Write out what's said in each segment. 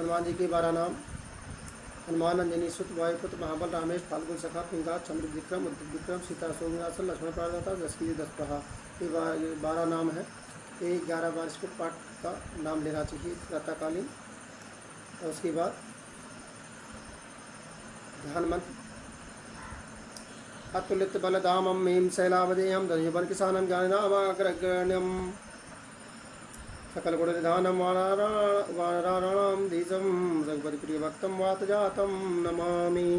हनुमान जी के 12 नाम। हनुमान अंजनी सुत वायुपुत्र महाबल रामेश फाल्गुन सखा पिंगा चंद्र विक्रम विक्रम सीता सोमनाथन लक्ष्मण प्राणदाता दशकीय दस प्रहा। ये 12 नाम है। ये 11 बार इसको पाठ का नाम लेना चाहिए प्रातःकालीन। और उसके बाद ध्यान मंत्र अतुलित बलधामं मीं शैलावदेयं धनुजबल किसानं ज्ञानिनामाग्रगण्यं सकल गुण निधानं वानराणां धीशं रघुपति प्रिय भक्तं वातजातं नमामि।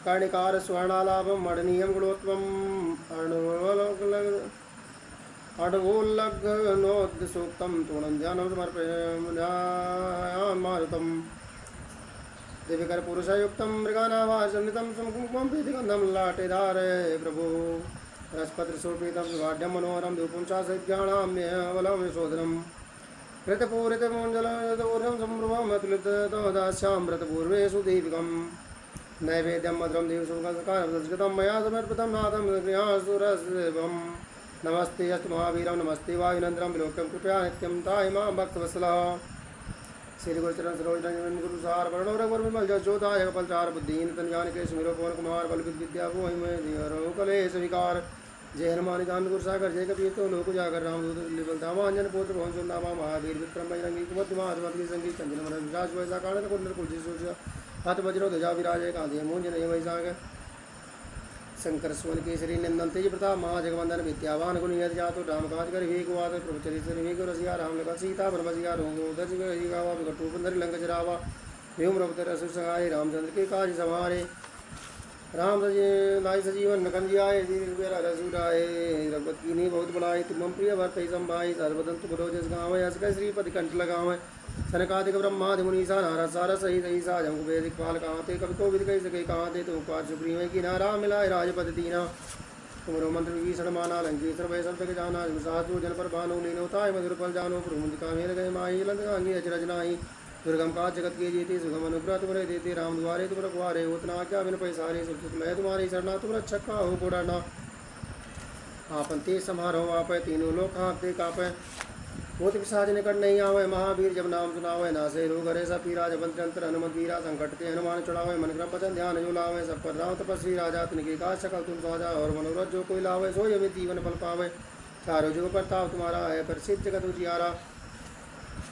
कर्णिकार स्वर्णालाभं मणनीयं गुणोत्तमं अणवोल्लग्नोद्सूक्तं तूणं ध्यानं समर्पयामारुतं दिव्यकर पुरुषयुक्तं मृगानावासनितं समकुङ्कुमं प्रीतिगन्धं लाटेधारे प्रभो बृहस्पतिशोभितं सुभाढ्यं मनोहरं धूपं चासज्ञानाम्यवलं यशोधनं कृतपूरितमञ्जलदूर्यं सम्भ्रममतुलितदास्यामृतपूर्वेषु देविकं नैवेद्यं मधुरं देवसुखसकारं मया समर्पितं नाथं गृहासुरसेवम् नमस्ते अस्तु महावीरं नमस्ते वायुनंदनं विलोक्यं कृपया नित्यं ताय मां भक्तवत्सलः। श्री गुरुचरण सरोज रंजन गुरु सार वर्णो रघुवर विमल जसोदाय कपलचार बुद्धिहीन तन जानिके सुमिरो पवन कुमार बल विद्या भोहि में दियो कलेश विकार जय हनुमान ज्ञान गुरु सागर जय कपीर तो लोक जागर रामदूत लिबल धामांजन पुत्र पवन सुंदामा महावीर विक्रम बजरंगी कुमति महात्मा संगीत चंदन मन विराज वैसा कारण कुंडल कुलजी सोच हाथ वज्रो ध्वजा विराजय कांधे मूंज नहीं वैसाग शंकर सुवन केसरी नंदन तेज प्रताप महाजगवंदन विद्यावान गुण यद जातो राम काज कर विवेक वाद प्रभु चरित्र विवेक रसिया राम लखन सीता ब्रह्मसिया रोगो दस गावा विकटू पुंदर लंक जरावा व्योम रवतर असुर संहारे रामचंद्र के काज समारे राम लाई सजीवन नकन जियाए रसूराए रघुपत कीनी बहुत बड़ाई तुम प्रिय भरत संभाई सर्वदंत गुरोजस गाँव हस श्रीपति कंठ लगाव सनकादिक ब्रह्मादि मुनीसा नारद सारस सही सही साजम कुबेर पाल कहाते कवि को विद कही सके कहाते तुम पार सुप्रीम की नारा मिलाए राजपद दीना तुमरो मंत्र विभीषण माना लंकेश्वर भय सब जग जाना साधु जन पर भानु लीनोताय मधुर फल जानो प्रमुदिका मेल गए माही लंकांगी अचरज नाही दुर्गम का जगत के जेते सुगम अनुग्रह तुम्हारे देते राम द्वारे तुम रखवारे उतना क्या बिन पैसारे सुख सुख लय तुम्हारी शरणा तुम रक्षक का हो पुराना आपन ते समारोह आप तीनों लोग हाँकते कापे भूत पिशाच निकट नहीं आवे महावीर जब नाम सुनावे नासे रोग हरे सब पीरा जबंत अंतर हनुमत वीरा संकट ते हनुमान चढ़ावे मन क्रम वचन ध्यान जो लावे सब पर राम तपस्वी राजा तिनके काज सकल तुम साजा और मनोरथ जो कोई लावे सो यमी जीवन फल पावे चारों जुग प्रताप तुम्हारा है प्रसिद्ध जगत उजियारा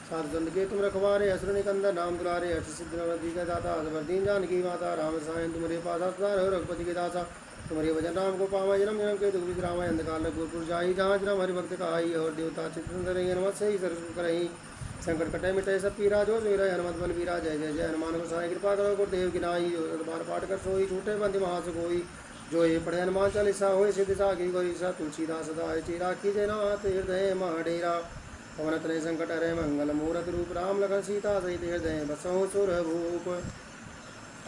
साधु संत के तुम रखवारे असुर निकंदन नाम दुलारे अष्ट सिद्धि नवनिधि के दाता अजबर दीन जानकी माता राम सायन तुम्हारे पास सदा रहो रघुपति के दासा तुम्हारे भजन राम को पावा जन्म जन्म के दुख विश्राम अंधकार गुरपुर जाई जहाँ जन्म हरि भक्त का आई और देवता चित्र हनुमत से ही सरस करही संकट कटे मिटे सब पीरा जो सोई रहे हनुमत बल वीरा जय जय जय हनुमान गोसाई कृपा करो गुरुदेव की नाई बार पाठ कर सोई छूटे बंद महासुख होई जो ये पढ़े हनुमान चालीसा हो सिद्धि साखी गौरी सा तुलसीदास सदा चिराखी जय नाथ हृदय महाडेरा पवन तनय संकट हरे मंगल मूर्त रूप राम लखन सीता सहित हृदय बसहु सुर भूप।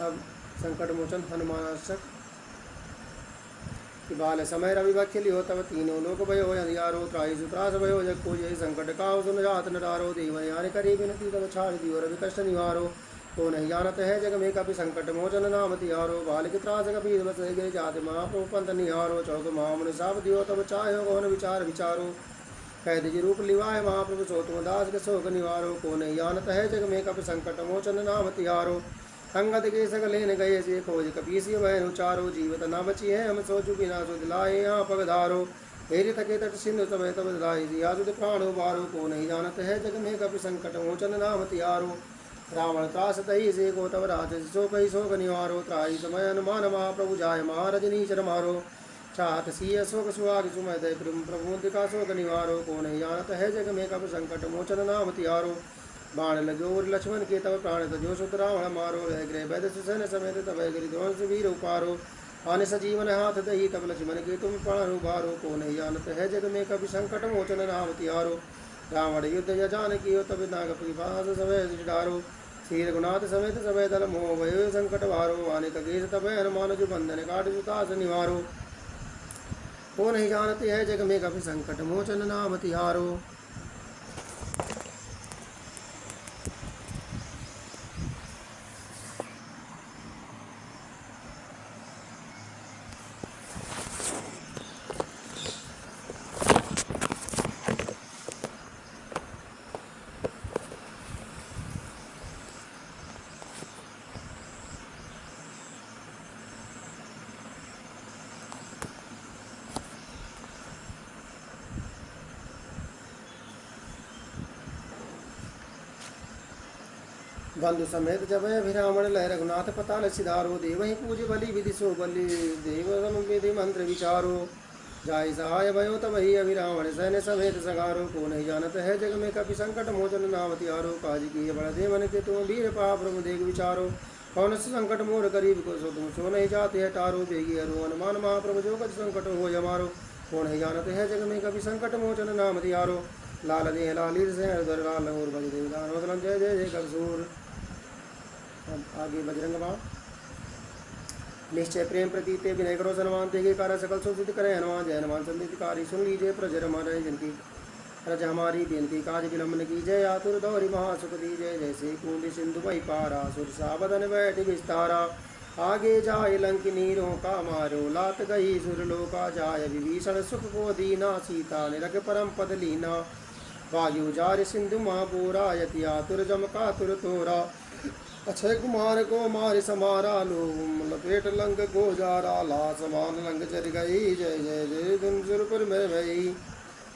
अब संकट मोचन हनुमानाशक कि बाल समय रवि बखिल हो तब तीनों लोक भयो अंधियारो त्राही सुत्रास भयो जग को यही संकट काहु सुन जात नटारो देव यान करी बिनती तब छाड़ दियो रवि कष्ट निवारो को नहीं जानत है जग में कपि संकट मोचन नाम तिहारो बाल की त्रास कपि बस गिर जात महाप्रभु पंथ निहारो चौक महामुनि साप दियो तब चाहे कौन विचार विचारो कैद जी रूप लिवाए महाप्रभु सो तुम दास के शोक निवारो को नहीं जानत है जग में कपि संकट मोचन नाम तिहारो अंगद के सकलेन गए से खोज कपीसी बहन उचारो जीवत न बची है हम सोचु बिना सो दिलाए यहाँ पगधारो हेरि थके तट सिंधु समय तब दिलाई दिया सुध प्राण उबारो को नहीं जानत है जग में कपि संकट मोचन नाम तिहारो रावण त्रास तही से को तब राज सो कही शोक निवारो त्राही समय हनुमान महाप्रभु जाय महारजनी चर मारो चाहत सीय शोक सुहाग सुमय दय प्रभु का शोक निवारो को नहीं जानत है जग में कपि संकट मोचन नाम तिहारो बाण लगो लक्ष्मण के तब प्राण तजो सुत रावण मारो गृह वैद सुसन समेत तब गिरिध्वंस वीर उपारो आने सजीवन हाथ दही तब लक्ष्मण के तुम प्राण उबारो को नहीं जानत है जग में कभी संकट मोचन नाम तिहारो रावण युद्ध जान की तब नाग पिपास समय डारो शीर गुनाथ समेत समय दल मोह भयो संकट वारो आने कगेश तब हनुमान जो बंधन काट सुतास निवारो को नहीं जानते है जग में कभी संकट मोचन नाम तिहारो। बंधु समेत जब अभिरामण लय रघुनाथ पताल सिधारो देव ही पूज बलि विधि सो बलि देव विधि मंत्र विचारो जाय सहाय भयो तब ही अभिरावण सैन्य समेत संगारो को नहीं जानत है जग में कपि संकट मोचन नाम तिहारो काज की बड़ देवन के तुम वीर पा प्रभु देख विचारो कौन से संकट मोर गरीब को सो तुम सो नहीं जाते है टारो बेगी हरो हनुमान महाप्रभु जो कछ संकट हो हमारो को नहीं जानते है जग में कभी संकट मोचन नाम तिहारो लाल देह लाली से हर लाल और बज देवदान जय जय जय कसूर। अब आगे बजरंग बाण। निश्चय प्रेम प्रतीते विनय करो सनमान तेगे कार्य सकल सुसिद्ध करे हनुमान जय हनुमान संदितकारी सुन लीजिए प्रजर हमारे जिनकी रज हमारी बेनती काज विलम्बन की जय आतुर दौरी महासुख दी जय जैसे कूंड सिंधु मई पारा सुर सावधन बैठ विस्तारा आगे जाय लंकिनीरों का मारो लात गई सुरलोका जाय विभीषण सुख को दीना सीता निरख परम पद लीना वायु जार सिंधु महापूरा यति आतुर जम कातुर तोरा अक्षय कुमार को मार समारा लो लपेट लंक को जारा ला समान लंक चर गई जय जय जय धुन सुरपुर में भई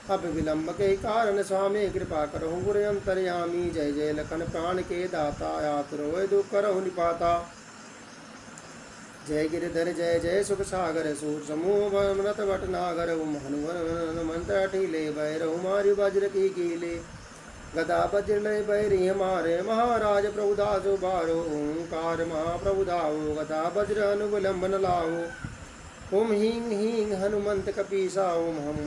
अब विलंब के कारण स्वामी कृपा करो गुर अंतर्यामी जय जय लखन प्राण के दाता आतुर दुख करहु निपाता जय गिरधर जय जय सुख सागर सूर समूह मृत भट नागर हनुमंत टीले भैरव मारि वज्र की कीले गदा वज्र लय बैरी हमारे महाराज प्रभुदास बारो ओंकार महाप्रभुदाओ गदा वज्र अनुबलंबन लाओ ओम हींग हींग हनुमंत कपीसा ओम हम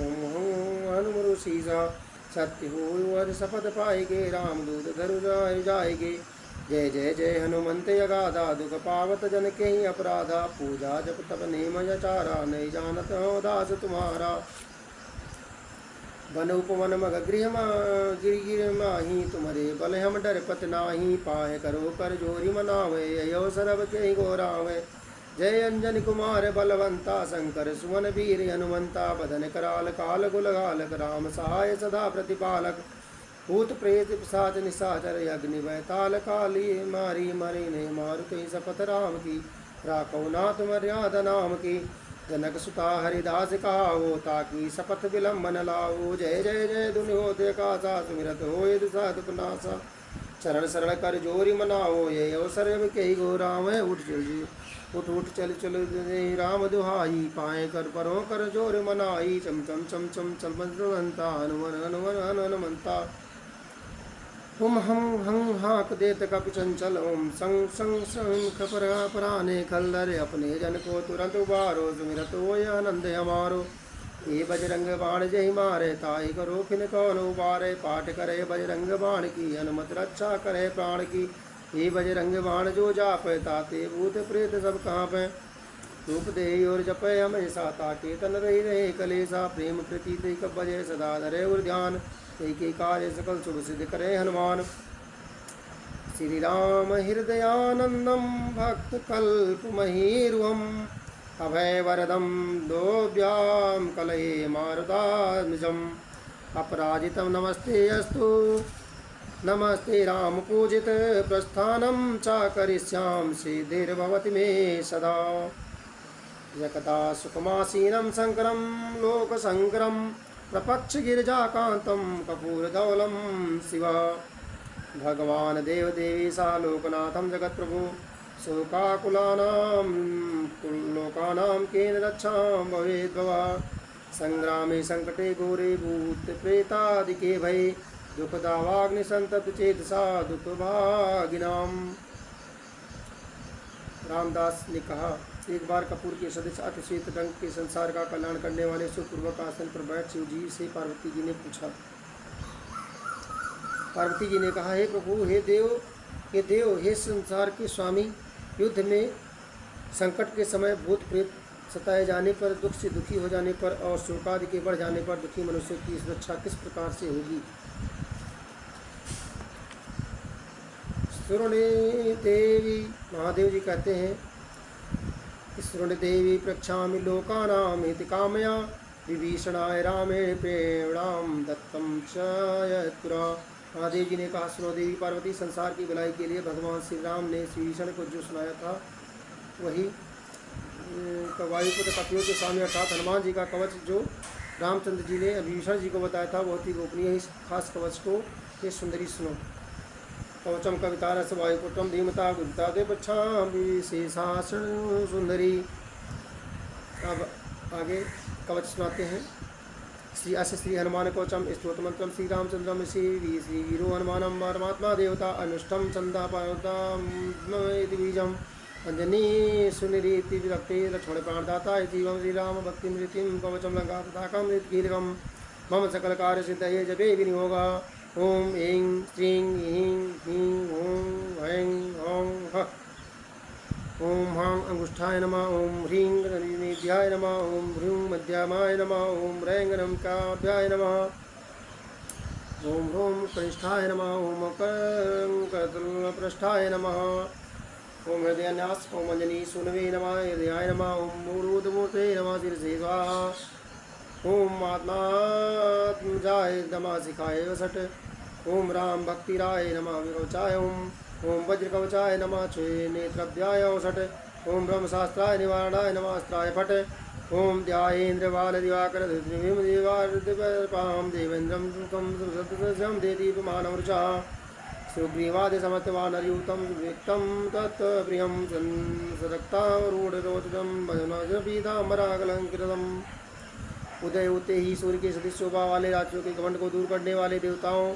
हनुम ऋषिसा सत्य हो शपथ पाएगे रामदूत धरु जाएगे जय जय जय हनुमंत अगाधा दुख पावत जन के ही अपराधा पूजा जप तप नेम चारा नहीं जानत हो दास तुम्हारा वन उपवन मग गृह गिर माही तुम्हारे बल हम डर पत नाही पाए करो कर जोरी मनावे यो सरब के गोरावे जय अंजन कुमार बलवंता शंकर सुवन वीर हनुमंता बदन कराल काल गुलगालक राम सहाय सदा प्रतिपालक भूत प्रेत पिशाच निशाचर अग्नि वैताल काली मारी मरी ने मारुति शपथ राम की राखो नाथ मर्यादा नाम की जनक सुता हरिदास कहाओ ताकि शपथ विलंबन लाओ जय जय जय दुनिहोते कासा सुमिरत होय दुसाध पुनासा चरण शरण कर जोरी मनाओ ये अवसर के गो राम उठ चल उठ चल चल राम दुहाई पाए कर परो कर जोर मनाई चम चम चम चम चल मंता हनुमन हनुमन हनुमंता हुम हम हं हाक देत कपि चंचल ओम संग संग शंख पराने खलदर अपने जन को तुरंत उबारो सुमिरत होय आनंद हमारो ये बजरंग बाण जय मारे ताई करो खिन कौन उबारे पाठ करे बजरंग बाण की हनुमत रक्षा करे प्राण की ये बजरंग बाण जो जापे ताते भूत प्रेत सब कांपे रूप दे और जपे हमेशा ताके तन रहे कलेसा प्रेम प्रीति कब बजे सदा धरे और ध्यान एक कार्य सकल शुभ सिद्ध करे हनुमान श्री राम हृदयानंदम भक्त कल्प महीरुहम अभय वरदम दोभ्याम कलये मारुतात्मजम अपराजितम नमस्ते अस्तु नमस्ते राम पूजित प्रस्थानम च करिष्याम सिद्धिर्भवति मे सदा यकदा सुखमासीनं शंकरं लोकशंकरं प्रपक्ष गिरिजाकांतं कपूरधवलं शिवा भगवान देव देवीसा लोकनाथं जगत्प्रभु शोकाकुलानां लोकानां केन रक्षां भवेद्भवा संग्रामे संकटे घोरे भूत प्रेतादिके भये दुखदावाग्नि संतप्त चेतसा दुखभागिनाम। रामदास ने कहा, एक बार कपूर के सदस्य अति श्वेत रंग के संसार का कल्याण करने वाले सुखपूर्वक आसन पर बैठ शिव जी से पार्वती जी ने पूछा। पार्वती जी ने कहा, हे प्रभु, हे देव, हे संसार के स्वामी, युद्ध में संकट के समय भूत प्रेत सताए जाने पर, दुख से दुखी हो जाने पर और शोकादि के बढ़ जाने पर दुखी मनुष्य की सुरक्षा किस प्रकार से होगी? सुरणे देवी, महादेव जी कहते हैं, सुरणे देवी प्रक्षामि लोकानाम इति कामया विभीषणाय रामेण प्रेरणाम दत्तम चयत्पुरा। महादेव जी ने कहा, सुनो देवी पार्वती, संसार की भलाई के लिए भगवान श्री राम ने विभीषण को जो सुनाया था वही वायुपुत्र कपियों के सामने अर्थात हनुमान जी का कवच जो रामचंद्र जी ने विभीषण जी को बताया था, बहुत ही गोपनीय इस खास कवच को ये सुंदरी सुनो। कवचम कवितारस वायुपुत्रम धीमता गुप्ता दे पच्छामि शेषासन सुंदरी। अब आगे कवच सुनाते हैं। श्री अस्य श्री हनुमान कवचम स्तोत्र मंत्रम श्री रामचंद्रम श्री वीरो हनुमानम परमात्मा देवता अनुष्टम चंदा पार्वती बीजम अंजनी सुनिरीति विरक्ति लक्ष्मण प्राणदाता जीवम श्री राम भक्ति मृतिम कवचम लंका तथा मृतकीर्गम मम सकल कार्य सिद्धये जपे विनियोगा। ओम ऐं श्रीं ह्रीं ह्रीं ओं ऐं औं ह। ओम हां अंगुष्ठाय नमः। ओम ह्रीं गणनिध्याय नमः। ओम ह्रूं मध्यमाय नमः। ओम ह्रैं गणकाभ्याय नमः। ओम ह्रूं कनिष्ठाय नमः। ओम करतलपृष्ठाय नमः। ओम हृदयान्यास। ओम अंजनी सूनवे नमः। हृदयाय नमः। ओम मूर्धमूर्ते नमः। शीर्षे स्वाहा। ओम आत्मात्मजाय नमः शिखाय वसट। ओम राम भक्तिराय नमः विकवचाय। ओम वज्रकवचाय नमः छे नेत्रभ्याय औसठ। ओम ब्रह्मशास्त्राय निवारणाय नमः अस्त्राय फट। ओम ध्यायेन्द्र बाल दिवाकर देवाम देवेन्द्रम सुखम सुसम देदीपमानम ऋचा। सुग्रीवादि समर्थवानरयूतम विक्तम तत्प्रियम सदक्तारूढ़रोचनम भजनपीताम्बराकलंकृतम। उदय होते ही सूर्य के सदृश शोभा वाले राज्यों के घमंड को दूर करने वाले देवताओं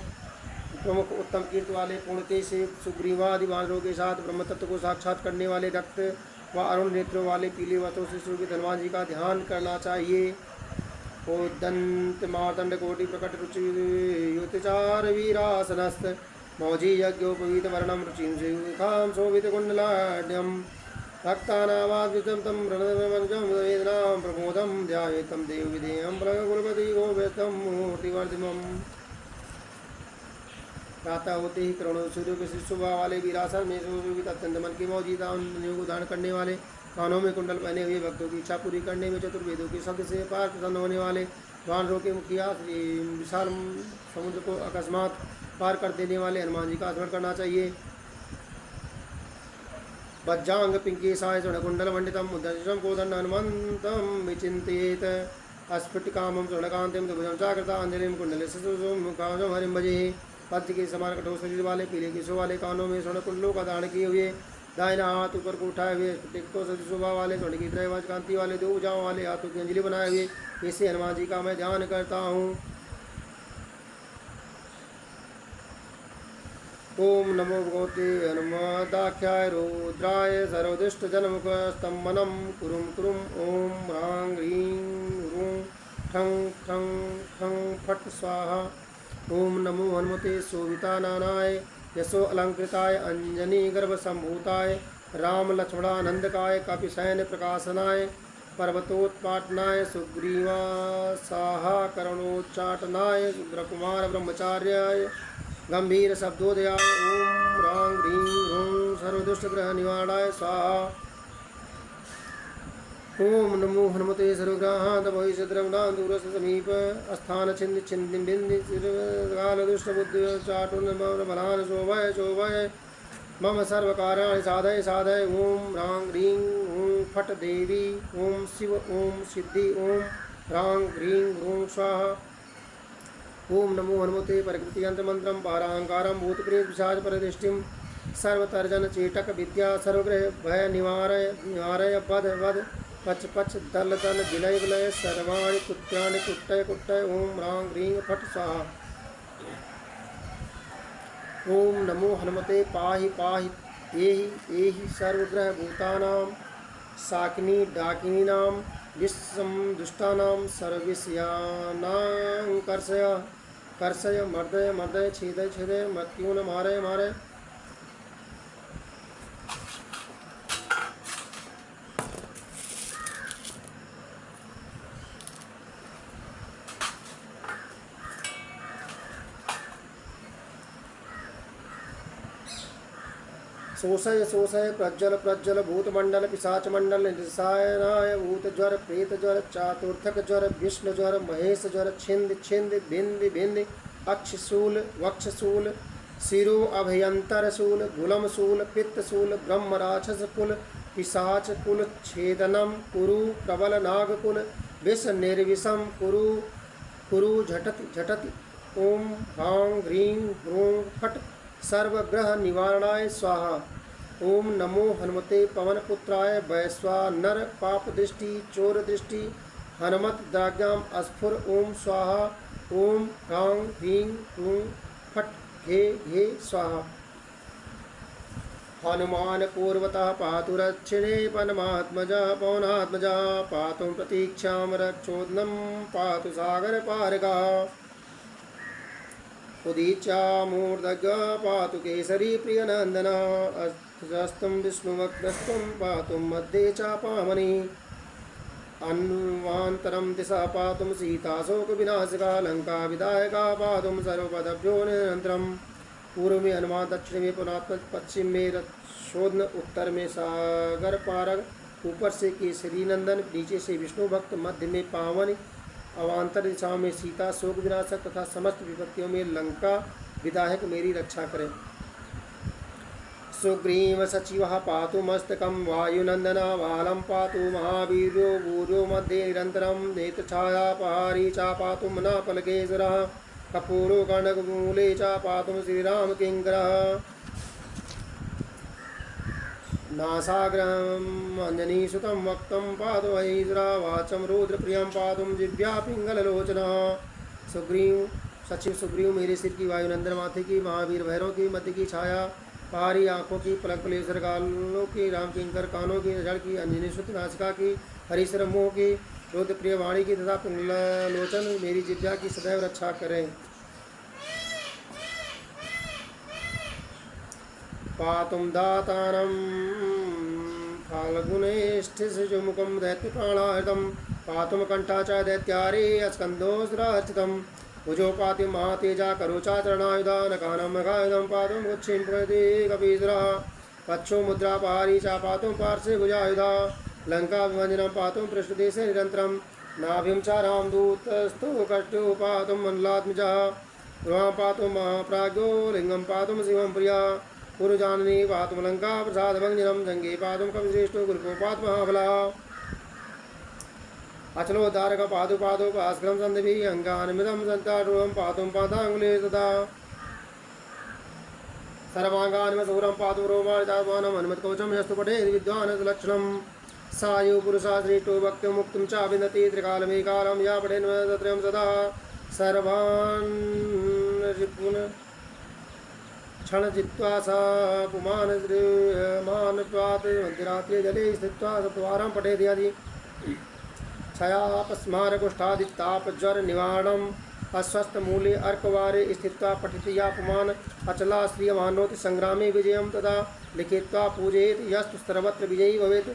प्रमुख उत्तम कीर्ति वाले पूर्णते से सुग्रीवादि वानरों के साथ ब्रह्म तत्व को साक्षात करने वाले रक्त व अरुण नेत्रों वाले पीले वस्त्रों से शोभित हनुमान जी का ध्यान करना चाहिए। ओ दंत मार्तंड कोटि प्रकट रुचि युतचार वीरासनस्त मौजी यज्ञोपवीत वर्णम रुचिं सेयुखां शोभित कुंडलाढ्यम भक्तानावाद्वितं तं प्रणतमनजं वेदनां प्रमोदं ध्यायेतं देवविधेयं प्रकुलपति गोव्यतं मूर्तिवर्धिमम्। प्रातः होते ही करोड़ों सूर्यों के शोभा वाले वीरासन में शोभित अत्यंत मन के मौजूदा को धारण करने वाले कानों में कुंडल पहने हुए भक्तों की इच्छा पूरी करने में चतुर्वेदों के शब्द से पार प्रसन्न होने वाले वानरों के मुखिया विशाल समुद्र को अकस्मात पार कर देने वाले हनुमान जी का स्मरण करना चाहिए। वज्रांग पिंकेशाय स्वर्णकुंडल मंडितम उदर्शम कोदंड हनुमंतम विचिंतित अस्फुटिकामं स्वर्णकांतिम दुभुजं चाकृतांजलिं कुंडले मुखाजं हरिं भजे। पद्म के समान कठोर शरीर वाले पीले केशों वाले कानों में स्वर्ण कुंडलों का धारण किए हुए दाहिना हाथ ऊपर को उठाए हुए टिक्को सदृश शोभा वाले स्वर्ण की तरह कांति वाले दो भुजाओं वाले हाथों की अंजलि बनाए हुए ऐसे हनुमान जी का मैं ध्यान करता हूँ। ओम नमो भगवते हनुमदाख्याय रुद्राय सर्वदुष्ट जनमुख स्तंभनम कुरुम कुरुम। ओम ह्रां ह्रीं ह्रूं ठं ठं ठं फट स्वाहा। ओम नमो हनुमते शोभिताननाय यशो अलंकृताय अंजनी गर्भ संभूताय राम लक्ष्मणानंदकाय कपिशयन प्रकाशनाय पर्वतोत्पाटनाय सुग्रीवासाहा करुणोच्चाटनाय रुद्रकुमार ब्रह्मचार्याय गंभीर शब्दोदयाय। ओम ह्रां ह्रीं ह्रूं सर्वदुष्टग्रह निवारणाय स्वाहा। ओम नमो हनुमते सर्वग्रहांत भविष्यद्रवणां दूरस्थ समीप स्थान छिंद छिंद बिंदि काल दुष्ट बुद्धि चाटुन बलान शोभय शोभय मम सर्वकार्याणि साधय साधय। ओम ह्रां ह्रीं ह्रूं फट देवी। ओम शिव ओम सिद्धि। ओम ह्रां ह्रीं ह्रूं स्वाहा। ओम नमो हनुमते प्रकृति यंत्र मंत्रम पारांकारम भूतप्रेत पिशाच परदृष्टिम सर्वतर्जन चेटक विद्या सर्वग्रह भय निवारय निवारय वध वध पच पच दल दल विलय विलय सर्वाणि कुत्यानि कुट्टय कुट्टय। ओम ह्रां ह्रीं फट स्वाहा। ओम नमो हनुमते पाहि पाहि एहि एहि सर्वग्रह भूतानां साकिनी डाकिनीनां विश्वं दुष्टानां सर्वविषयानां कर्षय कर्षय मर्दय मर्दय छेदय छेदय मृत्युन मारय मारय। शोषय शोषय प्रज्वल प्रज्वल भूतमंडल पिशाच मंडल निशायनाय भूत ज्वर प्रेत ज्वर चातुर्थक ज्वर विष्णु ज्वर महेश ज्वर छिंद छिंद भिंद भिंद अक्षशूल वक्षशूल शिरो अभयंतर शूल गुलम शूल पित्त शूल ब्रह्म राक्षस कुल पिशाच कुल छेदनम कुरु प्रबल नागकुल विष निर्विषम कुरु कुरु झटति झटति। ओम ह्रां ह्रीं ह्रूं फट सर्वग्रह निवारणाय स्वाहा। ओम नमो हनुमते पवनपुत्राय वैश्वानर पाप दृष्टि चोर दृष्टि हनुमत द्राग्याम अस्फुर ओम स्वाहा। ओम ह्रां ह्रीं ह्रूं फट् घे स्वाहा। हनुमान पूर्वतः पातु रक्षिणे पवनात्मजा पवनात्मजा पातु प्रतीक्षां रक्षोदनं पातु सागर पारगा। उदीचा मूर्धग पातु केसरी प्रियनंदन अस्तम विष्णुवक्रस्तं पातु मध्ये चापामणि। अन्वान्तरं दिशा पातुं सीता शोक विनाशिका लंका विदायका पातुं सर्वपदभ्यो निरन्तरम्। पूर्व में हनुमान, दक्षिण में पुनात्मज, पश्चिम में रक्षोधन, उत्तर में सागर पारग, ऊपर से केसरी नंदन, नीचे से विष्णु भक्त, मध्य में पावन, अवान्तर दिशाओं में सीता शोक विनाशक तथा समस्त विपत्तियों में लंका विदायक मेरी रक्षा करें। सुग्रीव सचिवः पातु मस्तकं वायुनंदन वालं पातु महावीर्यो भूर्यो मध्ये निरन्तरं नेत्रछायापहारी च पातु मनापलकेशरः कपूरो गणकमूले च पातुं श्रीराम किङ्करः। नासाग्रहम् अंजनीसुतं वक्तं पातु वैश्रा वाचं रुद्रप्रियं पातुं जिह्वा पिङ्गललोचनः। सुग्रीव सचिव सुग्रीव मेरे सिर की, वायुनंदन माथे की, महावीर भैरव की, मध्य की छाया पहाड़ी आँखों की, पलक पलेसर गालों की, राम किंकर कानों की, जड़ की, अंजनी सुत नासिका की, हरीश्वर मुँह की, रुद्र प्रिय वाणी की तथा पिंगलोचन मेरी जिह्वा की सदैव रक्षा करें। पातुं दातारं फाल्गुनेष्ठिसुमुखं दैत्यप्राणार्तं पातुं कंठा च दैत्यारे अस्कन्धोऽस्त्रार्चितं। भुजो पातुं महातेजा करोचाचरणायुधा नकानं मघायुधं पातुं गुच्छिं प्रति कपीसुरः। पक्षो मुद्रापहारी च पातुं पार्श्वे भुजायुधा लंका विभञ्जनं पातुं पृष्ठदेशे निरन्तरं। नाभिं च रामदूतस्थो कष्टो पातुं मल्लात्मजः गृहां पातुं महाप्राज्ञो लिंगं पातुं शिवं प्रिया। पूर्वजाननी पातुं लंका प्रसादभञ्जनं जङ्गे पातुं कविश्रेष्ठो गुरुकोपात् महाबलः। अचलोद्धारक पादु पादो भास्करं सन्धिभिः अङ्गान्वितं सन्तारूढं पातुं पादाङ्गुले तथा। सर्वाङ्गान्मसूरं पातु रोमाञ्चात्मानं हनुमत्कवचं यस्तु पठेत् विद्वान् लक्षणं। सायु पुरुषा श्रेष्ठो भक्तिं मुक्तिं च विन्दति त्रिकालमेकालं या पठेन्मत्रयं सदा। सर्वान् रिपुन् क्षण जित्वा सा पुमान् श्रीमान् मध्यरात्रे जले स्थित्वा सत्वारं पठेत् यदि। क्षयापस्मारकुष्ठादितापज्वर निवारणम् अस्वस्थमूले अर्कवारे स्थित्वा पठितयापमान अचला श्रियमानोति संग्रामे विजयं तदा लिखित्वा पूजयेत् यस्तु सर्वत्र विजयी भवेत्।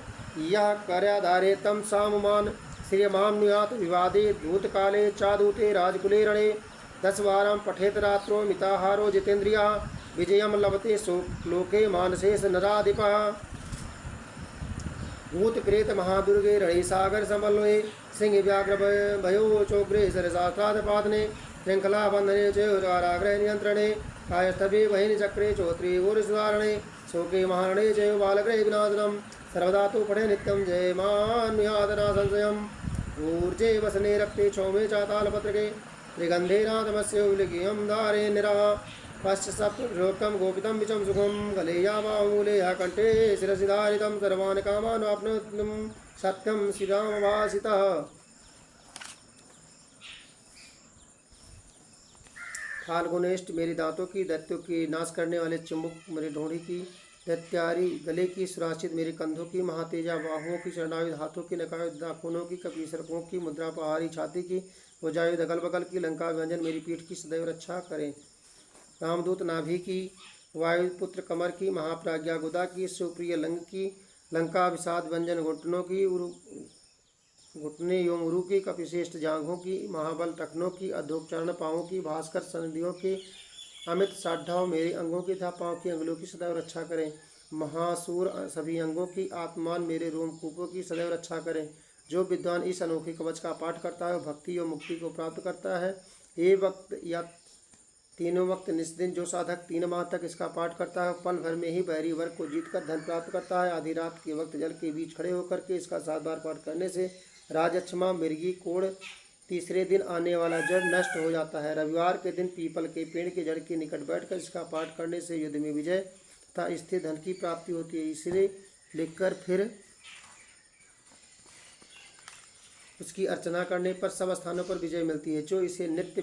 यः कार्याधारे तं सामुमान् श्रियमाम्नुयात् विवादे भूतकाले चादूते राजकुले रणे। 10 वारं पठेत् रात्रो मिताहारो जितेन्द्रियः विजयं लभते लोके मानसेश नराधिपः। भूत प्रेत महादुर्गे रणे सागर समन्वये सिंह व्याघ्र भयो चोग्रे सरशास्त्रादपादने श्रृंखला बंधने चराग्रह नियंत्रणे कायस्थभे वहिनी चक्रे चौत्रे ऊर्स्वारणे शोके महारणे जय बालग्रह विनाशनम। सर्वदा तो पढ़े नित्यं जय मान्यादना संशयम्। ऊर्जे वसने रक्ते क्षौमे चातालपत्रके त्रिगंधे नादमस्य विलिगियं धारे निरा। पश्चसप्तलोकं गोपितं विचं सुखं गले यावामूले या कंठे शिरसि धारितं सर्वान् कामान् वाप्नोतुं सत्यं श्रीरामभासितः। फाल्गुनेष्ट मेरे दांतों की, दैत्यों के नाश करने वाले चुंबक मेरे ढोंढी की, दैत्यारी गले की, सुराचित मेरे कंधों की, महातेजा बाहुओं की, शरणायुध हाथों की, नकायुध नाखूनों की, कपीसरकों की, मुद्रापहारी छाती की, भुजायुध अगल बगल की, लंका व्यंजन मेरी पीठ की सदैव रक्षा करें। रामदूत नाभि की, वायुपुत्र कमर की, महाप्राज्ञा गुदा की, सुप्रिय लंग की, लंका विषाद व्यंजन घुटनों की, घुटने एवं उरु की, कपिश्रेष्ठ जांघों की, महाबल टखनों की, अधोचरण पाँवों की, भास्कर सन्धियों की, अमित साढ़ाव मेरे अंगों की तथा पाँव की अंगुलों की सदैव रक्षा करें। महासूर सभी अंगों की, आत्मान मेरे रोमकूपों की सदैव रक्षा करें। जो विद्वान इस अनोखे कवच का पाठ करता है वह भक्ति और मुक्ति को प्राप्त करता है। ये वक्त या तीनों वक्त निस्दिन जो साधक 3 माह तक इसका पाठ करता है पल भर में ही बहरी वर्ग को जीतकर धन प्राप्त करता है। आधी रात के वक्त जल के बीच खड़े होकर के इसका 7 बार पाठ करने से राजक्षमा, मृगी, कोढ़, तीसरे दिन आने वाला जड़ नष्ट हो जाता है। रविवार के दिन पीपल के पेड़ के जड़ के निकट बैठकर इसका पाठ करने से युद्ध में विजय तथा स्थिर धन की प्राप्ति होती है। इसे लिखकर फिर उसकी अर्चना करने पर सब स्थानों पर विजय मिलती है। जो इसे नित्य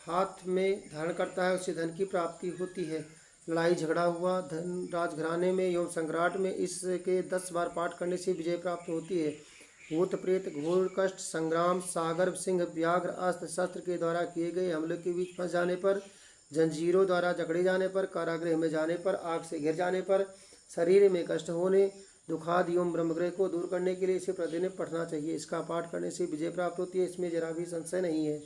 हाथ में धारण करता है उससे धन की प्राप्ति होती है। लड़ाई झगड़ा हुआ धन राजघराने में एवं सम्राट में इसके 10 बार पाठ करने से विजय प्राप्त होती है। भूत प्रेत घोर कष्ट संग्राम सागर सिंह व्याघ्र अस्त्र शस्त्र के द्वारा किए गए हमले के बीच फंस जाने पर, जंजीरों द्वारा जकड़े जाने पर, कारागृह में जाने पर, आग से घिर जाने पर, शरीर में कष्ट होने, दुखाद एवं ब्रह्मग्रह को दूर करने के लिए इसे प्रतिदिन पढ़ना चाहिए। इसका पाठ करने से विजय प्राप्त होती है, इसमें जरा भी संशय नहीं है।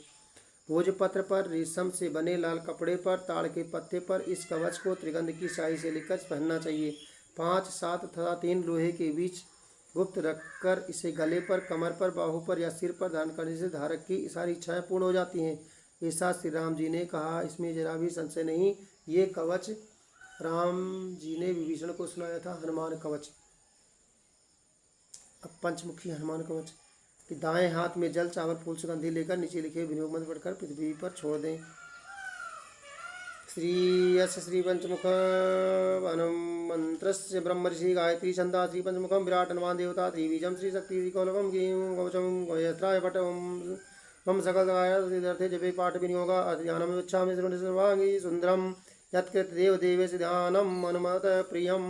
भोजपत्र पर, रेशम से बने लाल कपड़े पर, ताड़ के पत्ते पर इस कवच को त्रिगंध की स्याही से लिखकर पहनना चाहिए। 5, 7 तथा 3 लोहे के बीच गुप्त रखकर इसे गले पर, कमर पर, बाहु पर या सिर पर धारण करने से धारक की सारी इच्छाएं पूर्ण हो जाती हैं। ऐसा श्री राम जी ने कहा, इसमें जरा भी संशय नहीं। ये कवच राम जी ने विभीषण को सुनाया था, हनुमान कवच। अब पंचमुखी हनुमान कवच कि दाएं हाथ में जल चावल फूल सुगंधी लेकर नीचे लिखे विनियोग मंत्र पढ़कर पृथ्वी पर छोड़ दें। श्री यश श्री पंचमुख मंत्रस्य ब्रह्म ऋषि गायत्री छंदा श्री पंचमुखम विराट हनुमान देवता त्रिबीजम श्री शक्ति श्री कौलभम गीं कवचम गयस्त्राय पटम मम सकल गायर्थे जपे पाठ विनियोगा ध्यानम इच्छामि सर्वांगी सुंदरम यत्कृत देव देवेश ध्यानम अनुमत प्रियम।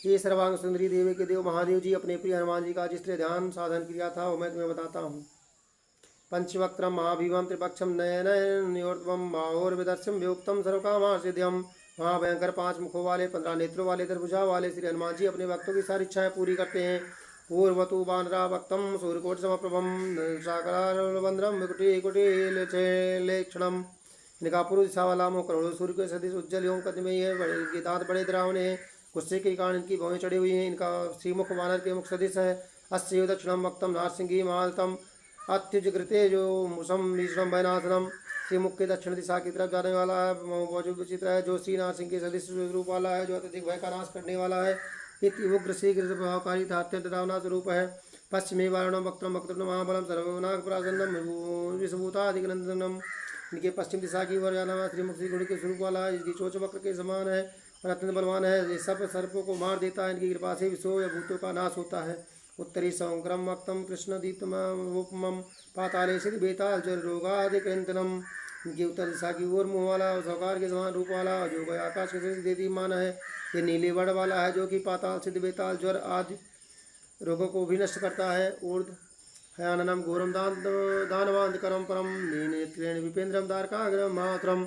ये सर्वांग सुंदरी देवी के देव महादेव जी अपने प्रिय हनुमान जी का जिस तरह ध्यान साधन किया था वो मैं तुम्हें बताता हूँ। पंचवक्त्रम महाभीमं त्रिपक्षम नयनोर्ध्वं बाहोर्विदर्शं वियुक्तं सर्वकामार्थिद्यं। महाभयंकर 5 मुखों वाले 15 नेत्रों वाले 10 भुजा वाले श्री हनुमान जी अपने भक्तों की सारी इच्छाएं पूरी करते हैं। पूर्वतु बानरा भक्तम सूर्यकोटि समप्रभम साकरारवंद्रम विकुटी कुटिलेक्षणम। इनका पूर्व दिशा वाला मुख करोड़ों सूर्य के सदृश उज्जवल एवं कदमयी है। इनके दांत बड़े डरावने हैं, गुस्से के कारण इनकी भौहें चढ़ी हुई हैं। इनका श्रीमुख वानर के मुख सदृश है। अस्य दक्षिणम वक्तम नारसिंगी महालतम अत्युजकृते जो मुसम भीषणम वैनाथनम। श्रीमुख के दक्षिण दिशा की तरफ जाने वाला है, विचित्र है, जो श्री नारसिंह के सदृश रूप वाला है, जो अत्यधिक भय का नाश करने वाला है। इति उग्र शीघ्र प्रभावकारी था, अत्यंत डरावना स्वरूप है। पश्चिमी वारणम वक्त्रम वक्त्रम महाबलम सर्वनाग प्रासन्नम विषभूतादिनंदनम। इनके पश्चिम दिशा की ओर जाना श्रीमुख श्री गुण के स्वरूप वाला है, इसकी चोच वक्र के समान है और अत्यंत बलवान है। ये सब सर्पों को मार देता है, इनकी कृपा से विषयों या भूतों का नाश होता है। उत्तरी सौंक्रम वक्तम कृष्ण दीप्तमम पाताले सिद्ध बेताल जल रोगादिकृंतनम। इनकी उत्तर दिशा की ओर मुँह वाला और सौकार के समान रूप वाला जो गया आकाश के देदीमान है। ये नीले वर्ण वाला है, जो कि पाताल सिद्ध बेताल ज्वर आदि रोगों को भी नष्ट करता है। ऊर्ध हयाननम घोरम दानवांधकरम परम नेत्रेण विपेंद्रम दारकाग्रम मात्रम।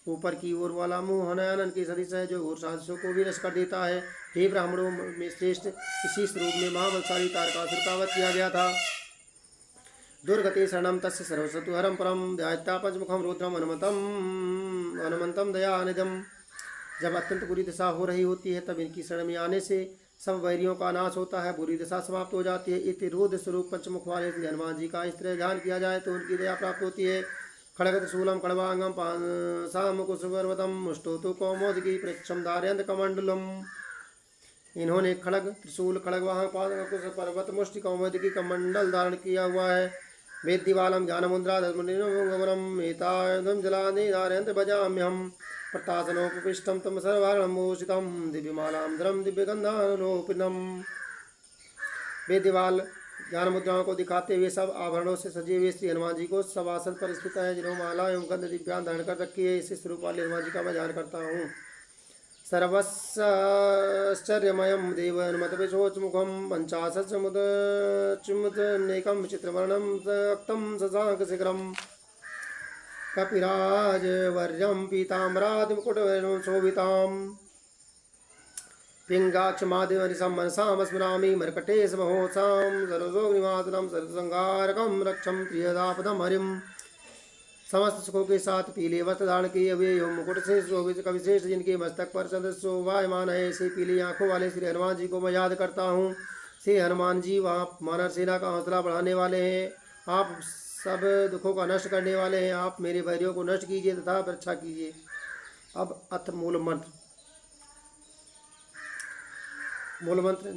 ऊपर की ओर वाला मुंह हनयानन के सदृश है, जो घोर साजिशों को भी नष्ट कर देता है। हे ब्राह्मणों में श्रेष्ठ इसी स्वरूप में महाबलशाली तारकासुर का वध किया गया था। दुर्गते शरणम तस्य सर्वसतुहरम परम ध्यायता पंचमुखम रुद्रम हनुमंतम दयानिधम। जब अत्यंत बुरी दशा हो रही होती है तब इनकी शरण में आने से सब वैरियों का नाश होता है, बुरी दशा समाप्त हो जाती है। इति रुद्र स्वरूप पंचमुख वाले श्री हनुमान जी का इस तरह ध्यान किया जाए तो उनकी दया प्राप्त होती है। खड़ग त्रिशूलम खड़वांगम पांसाम कुशवर्वतम मुष्टोतु कौमोदकी पृक्षम धारयंत कमंडलम। इन्होंने खड़ग त्रिशूल खड़गवाहन कुश पर्वत मुष्टि कौमोदकी कमंडल धारण किया हुआ है। वेद्यवालम ज्ञानमुद्रा दस्मनिम एतादम जलादि धारयंत भजाम्यहम। प्रतासनोपविष्टम तम सर्वारणमोषितम दिव्यमालाम धरम दिव्यगंधारोपिनम। वेद्यवाल ज्ञान मुद्राओं को दिखाते हुए सब आभरणों से सजे हुए श्री हनुमान जी को सब आसन पर स्थित है, जिन्होंने माला एवं गंध दिव्यान धारण कर रखी है। इसी स्वरूप वाले हनुमान जी का मैं ध्यान करता हूँ। सर्वश्चर्यमयम देव हनुमतविशोचमुखम पंचाशमुदनेकम विचित्रवर्णम सक्तम शशांक शिखरम। कपिराज वर्यम पीताम्बरादि मुकुटवर्णम शोभिताम। पिंगाक्षमादिमनिशं मनसां स्मरामि मर्कटेश महोत्सां सर्वरोगनिवासनं सर्वसंहारकं रक्षं त्रियदापदं हरिं। समस्त सुखों के साथ पीले वस्त्र धारण किए हुए एवं मुकुट से शोभित कविशेष जिनके मस्तक पर चंद्र शोभायमान है, ऐसे पीली आंखों वाले श्री हनुमान जी को मैं याद करता हूँ। श्री हनुमान जी वहाँ मानव सेना का हौसला बढ़ाने वाले हैं, आप सब दुखों का नष्ट करने वाले हैं। आप मेरे वैरियों को नष्ट कीजिए तथा रक्षा कीजिए। अब अथ मूल मंत्र। मूल मंत्र।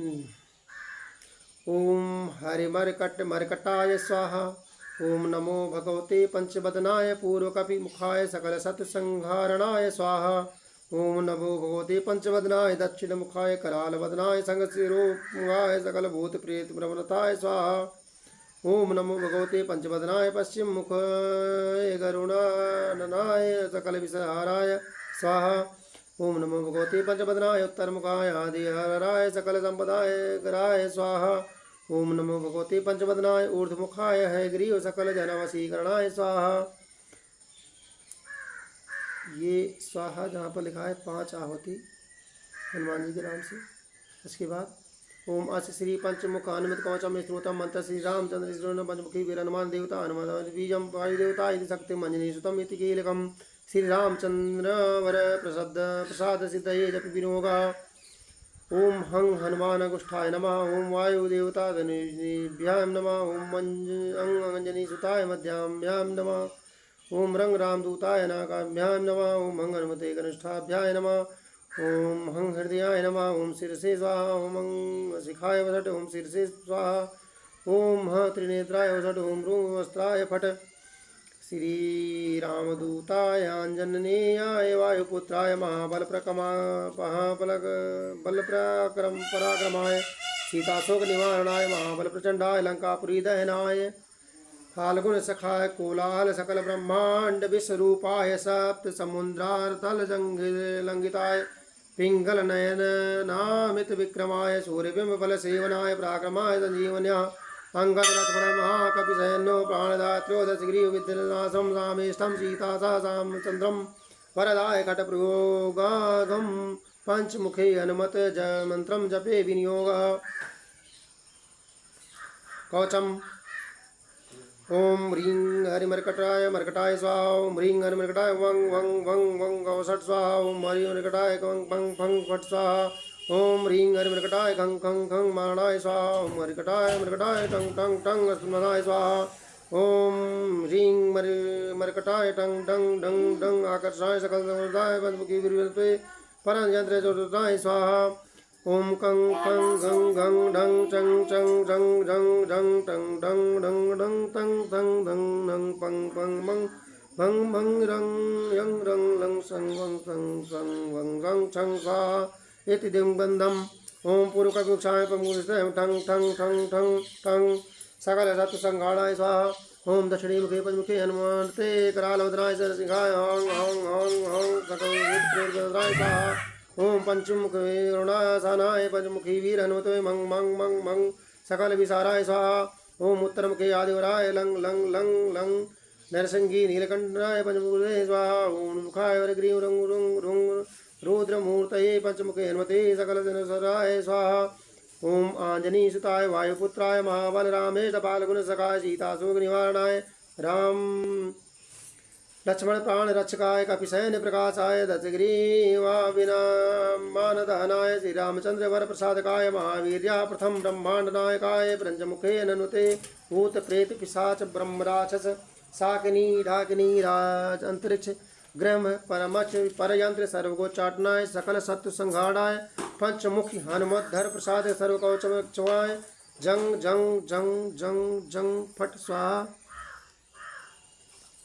ओम हरिमर्कट मर्कटाय स्वाहा। ओम नमो भगवते पंचवदनाय पूर्वकपि मुखाय सकल सत्संहारणाय स्वाहा। ओम नमो भगवते पंचवदनाय दक्षिण मुखाय कराल वदनाय संगशिरोमुखाय सकल भूत प्रेत प्रवनताय स्वाहा। ओम नमो भगवते पंचवदनाय पश्चिम मुखाय गरुणाननाय सकल विषहाराय स्वाहा। ओम नमो भगवते पंचवदनाय उत्तर मुखाय आदिहराय सकल संपदाय कराय स्वाहा। ओम नमो भगवते पंचवदनाय ऊर्ध्वमुखाय है ग्रीव सकल जनवशीकरणाय स्वाहा। ये स्वाहा जहाँ पर लिखा है 5 आहुति हनुमान जी के नाम से। उसके बाद ओम अस श्री पंचमुख हनुमत कवचम स्त्रोतम मंत्र श्री रामचंद्र श्री पंचमुखी वीर हनुमान देवता हनुमान बीजम वायुदेवता इति शक्ति मंजनी सुतम इति कीलकम श्री रामचंद्र वर प्रसाद सिद्ध ये जप विनोगा। ओम हं हनुमान गुष्ठाय नमः। ओम वायुदेवता धनुभ्याम नमः। ओम अंजनी सुताय मध्याभ्याम नमः। ओम रंग रामदूताय नाकाभ्याम नमः। ओम हं हनुमते कनिष्ठाभ्याय नमः। ओम हं हृदयाय नमः। ओम शिरसे स्वाहा। ओम हं शिखाय वसट। ओम शिरसे स्वाहा। ओम ह त्रिनेत्राय वसट। ओम रूम वस्त्राय फट। श्री रामदूताय आंजनेयाय वायुपुत्राय महाबल पराक्रमाय सीताशोक निवारणाय महाबल प्रचंडाय लंकापुरी दहनाय फाल्गुन सखाय कोलाहल सकल ब्रह्मांड विश्वरूपाय सप्त समुद्रार्तल लंघिताय पिंगल नयन नामित विक्रमाय सूर्यबिंब बल सेवनाय पराक्रमाय संजीवन्या अंगद लक्ष्मण महाकपि सैन्यो प्राणदात्रो दशग्रीव विद्यनाशम रामेष्ठम सीता सहसाम चंद्रम वरदाय खटप्रयोगागम पंचमुखे हनुमत मंत्रम जपे विनियोग। कवचम ओम ह्रीं हरिमर्कटाय मर्कटाय स्वाहा। ओम ह्रीं हरिमर्कटाय वंग वंग वंग वंग गौसट स्वाहा। ओम हरिमर्कटाय वंग फंग फंग फट स्वाहा। ओम ह्रीं हरिमर्कटाय खं खं खं मारणाय स्वाहा। ओम हरिकटाय मर्कटाय टंग टंग टंग स्मरणाय स्वाहा। ओम ह्रीं मर्कटाय टंग टंग डंग डंग आकर्षणाय सकल समुदाय पंचमुखी वीरवते परं यंत्र चतुर्थाय स्वाहा। ओम कं कं गं गं डंग चंग चंग जंग जंग जंग टंग डंग डंग डंग तंग तंग धंग नंग पंग पंग मंग भंग भंग रंग यंग रंग लंग संग वंग संग संग वंग रंग छंग स्वाहा इति दिंगबंधम। ओम पूर्व कक्षाय पंगुष्टय ठंग ठंग ठंग ठंग ठंग सकल सत्य संघाणाय स्वाहा। ओम दक्षिणी मुखे पंचमुखे हनुमान ते कराल वदनाय सरसिंहाय हंग हंग हंग हंग सकल प्रेरणाय स्वाहा। ओम पंचमुखे रुणासनाय पंचमुखी वीर हनुमते मंग मंग मंग मंग सकल विसाराय स्वाहा। ओम उत्तर मुखे आदिवराय लंग लंग लंग लंग नरसिंगी नीलकंठाय पंचमुखे स्वाहा। ओम मुखाय वरग्रीव रंग रुंग रुंग रुद्रमूर्तये पंचमुखे हनुमते सकल जनसराय स्वाहा। ओम आंजनी सुताय वायुपुत्राय महाबल रामेश फाल्गुन सखाय सीताशोक निवारणाय राम लक्ष्मण प्राण रक्षकाय कपिसैन्य प्रकाशाय दशग्रीवाविमान दहनाय श्री रामचंद्र वर प्रसादकाय महावीर्या प्रथम ब्रह्मांड नायकाय पंचमुखे ननुते भूत प्रेत पिशाच ब्रह्म राक्षस शाकिनी ढाकिनी राज अंतरिक्ष ग्रह परमक्ष परयंत्र सर्वगोचाटनाय सकल सत्व संघाड़ाय पंचमुखी हनुमत धर प्रसाद सर्वकवचवाय जंग जंग जंग जंग जंग फट स्वाहा।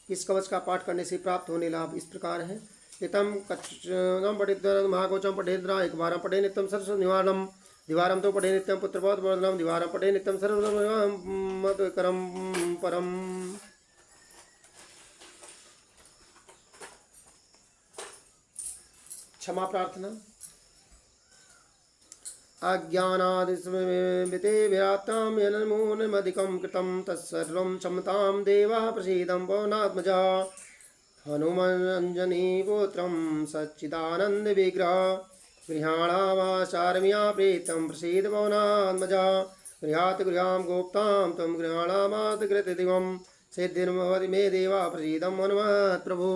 इस कवच का पाठ करने से प्राप्त होने लाभ इस प्रकार है। इतम कच्चम पठित महाकोचम पठेन्द्रा एक बारम पठे नित्यम सर्व निवारणम दिवारम तो पठे नित्यम पुत्रपौत वर्धनम दिवारम पठे नित्यम सर्वकरम परम। क्षमा प्रार्थना। अज्ञानादिस्मृते विरातां यन्मूलमधिकं कृतं तत्सर्वं क्षमतां देवः प्रसीदं पवनात्मजा। हनुमञ्जनीपुत्रं सच्चिदानन्दविग्रह गृहाणामाचार्म्या प्रीतं प्रसीद पवनात्मजा। गृहात् गृहां गोप्तां त्वं गृहाणामात् कृतदिवं सिद्धिर्भवति मे देवा प्रसीदं हनुमत्प्रभो।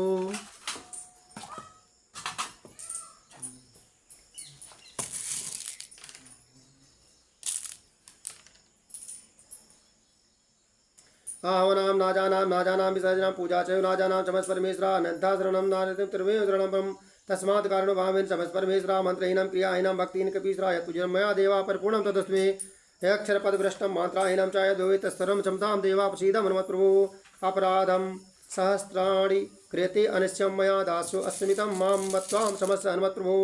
आहवनां नाजानां विसर्जनां पूजा च नाजानां चमस् परमेश्वरा अनन्ता शरणं नारतिं त्रिवेव शरणं तस्मात् कारणो भावेन समस्त परमेश्वरा मंत्रहीनं क्रियाहीनं भक्तिहीन कपीश्राय तुझं मया देवा परिपूर्णं तदस्मे हे अक्षर पद भ्रष्टं मात्राहीनं चाय द्वै तत्सर्वं क्षमतां देवा प्रसीदं हनुमत्प्रभो अपराधं सहस्राणि क्रियते अनिश्चयं मया दास्यो अस्मितं मां मत्वां समस्य हनुमत्प्रभो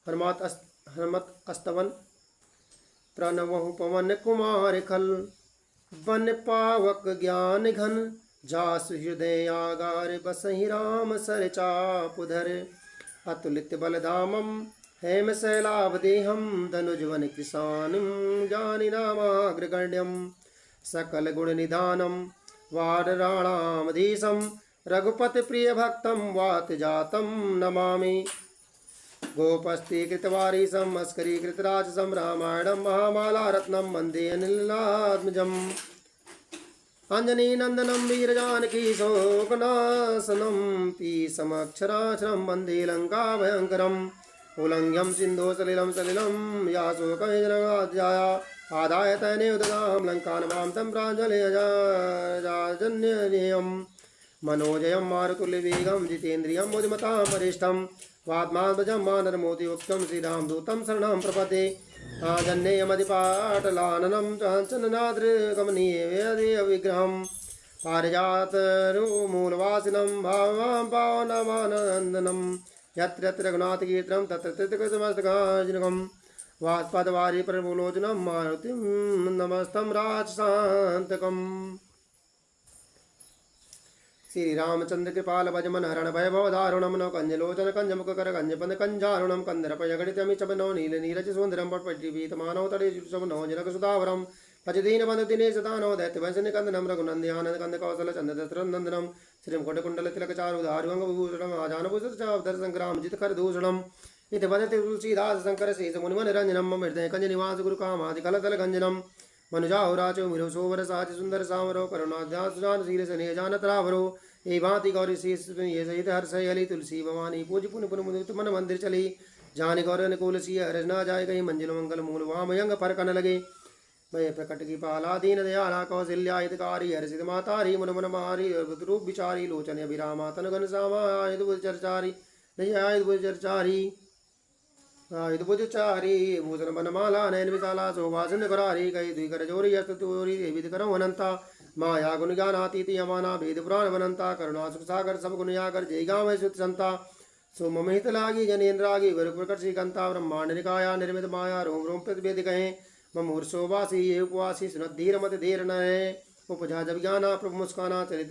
हनुमत अस्तवन प्रणवहु पवन कुमार खल वन पावक ज्ञान घन जासु हृदय आगार बसहि राम सर चापुधर अतुलित बलधामम हेम शैलावदेहम धनुजवन किसानम जानि नामाग्रगण्यम सकल गुण निधानम वानराणामधीशम रघुपति प्रिय भक्तम वात जातम नमामि गोपस्ति कृतवारीशम अस्करी कृतराजसम रामायणम महामाला रत्नम वंदे अनिलात्मजम अंजनी नंदनम वीर जानकी शोकनाशनम पीसमक्षराक्षरम वंदे लंका भयंकरम उल्लंघ्यम सिंधु सलिलम सलिलम या शोकहिजनगाध्याया आदाय तैने उदगाम लंका नमाम तम प्राञ्जलियजाजन्यनेयम मनोजयम मारुतुल्यवेगम जितेन्द्रियम बुद्धिमतां वरिष्ठम वात्मात्मजं मानरमोतियुक्तं श्रीरामदूतं शरणं प्रपद्ये आजन्येयमधिपाटलाननं चाञ्चननाद्रिकमनीयविग्रहं पारिजातरूमूलवासिनं भावां पावनमानन्दनं यत्र यत्र रघुनाथकीर्तनं तत्र तत्र समस्तकाजनकं वात्पदवारी प्रभुलोचनं मारुतिं नमस्तं राजशान्तकम् श्री रामचंद्र कृपाल भज मन हरण भयभव दारुणम नौ कंजलोचन कंज मुख कर कंज पद कंजारुणम कंदर पयगणितमि चब नौ नील नीरज सुंदरम पटपटीवीत मानव तड़े सब नौ जनक सुधावरम भज दीन बंधु दिनेश दानव दैत्य वंशनि कंदनम रघुनंदि आनंद कंद कौशल चंद दशरथ नंदनम श्रीम कोट कुंडल तिलक चारु धारु अंग भूषणम आजान भूषण चावधर संग्राम जित कर दूषणम इत वदति तुलसीदास शंकर शेष मुनिमन रंजनम हृदय कंज निवास गुरु कामादि कलतल गंजनम मनुजाहुराचो मिरो सोवर साच सुंदर सावरो करुणाध्यान शील स्नेह जानत रावरो ए भांति गौरी शीस ये सहित हर्ष हली तुलसी भवानी पूज पुन पुन मुदित मन मंदिर चली जानि गौर अनुकूल सी हर्ष ना जाय गई मंजिल मंगल मूल वामयंग फरकन लगे भय प्रकट की पाला दीन दयाला कौशल्या हितकारी हर्षित मातारी मन मन मारी रूप विचारी लोचन अभिरामा तन घन सामा आयुध बुध चरचारी नहीं आयुध बुध चरचारी आयुध बुध चारी भूषण बनमाला नयन विशाला शोभासन करारी कई द्वि कर जोरी अस्त तोरी देवी करम अनंता माया गुण ज्ञानातीति यमाना वेद पुराण बनंता करुणा सुख सागर सब गुण याकर जय गाँव सुत संता सो मम हित लागी जनेन्द्रागी गुरु प्रकट श्रीकंता ब्रह्मांड निकाया निर्मित माया रोम रोम प्रतिवेद कहे मम उर्सोवासी ये उपवासी सुनत धीर मत धीर न उपजा जब ज्ञाना प्रभु मुस्काना चरित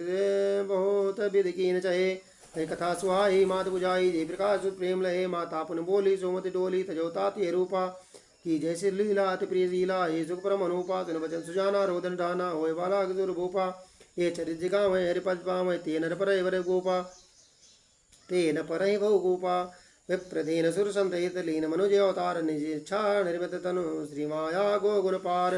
बहुत विधि कीन चहे कथा सुहाई मात बुझाई जय प्रकाश प्रेम लहे माता पुन बोली सोमति डोली तजोताति रूपा की जैसे लीला अति प्रिय लीला ये सुख परम अनुपा तुन वचन सुजाना रोदन ढाना होय बाला गुरु भूपा ये चरित गाँव हरिपद पाव तेन पर वर गोपा तेन पर बहु गोपा विप्रधेन सुर संतहित लीन मनुज अवतार निज इच्छा निर्मित तनु श्री माया गो गुण पार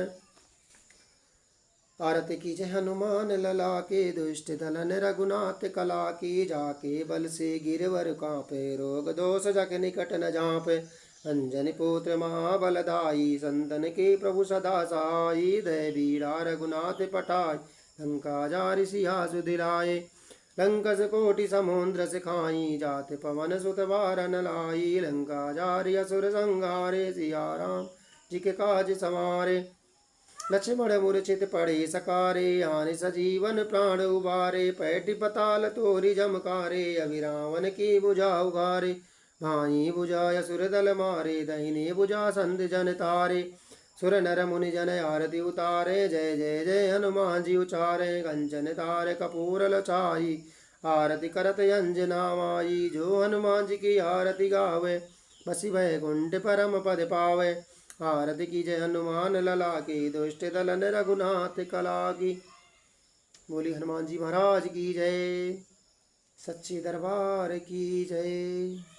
आरती की जय हनुमान लला के दुष्ट दलन रघुनाथ कला की जाके बल से गिरवर कांपे रोग दोष जग निकट न जापे अंजनी पुत्र महाबलदाई संतन के प्रभु सदा साई दय बीरा रघुनाथ पटाय लंका जारि सिया सुधिराए लंकस कोटि समुद्र सिखाई जात पवन सुत बारन लाई लंका जारि असुर संहारे सिया राम जी के काज सवारे लक्ष्मण मूर्छित पड़े सकारे आने सजीवन प्राण उबारे पैठ पताल तोरी जमकारे अभिरावण की बुझा उगारे भाई बुझा असुर दल मारे दहिने बुझा संत जन तारे सुर नर मुनि जन आरती उतारे जय जय जय हनुमान जी उचारे कंचन तारे कपूर लचाई आरती करत अंजना माई जो हनुमान जी की आरती गावे बसी वैकुंठ परम पद पावे आरती की जय हनुमान लला की दुष्ट दलन रघुनाथ कला की। बोली हनुमान जी महाराज की जय, सच्चे दरबार की जय।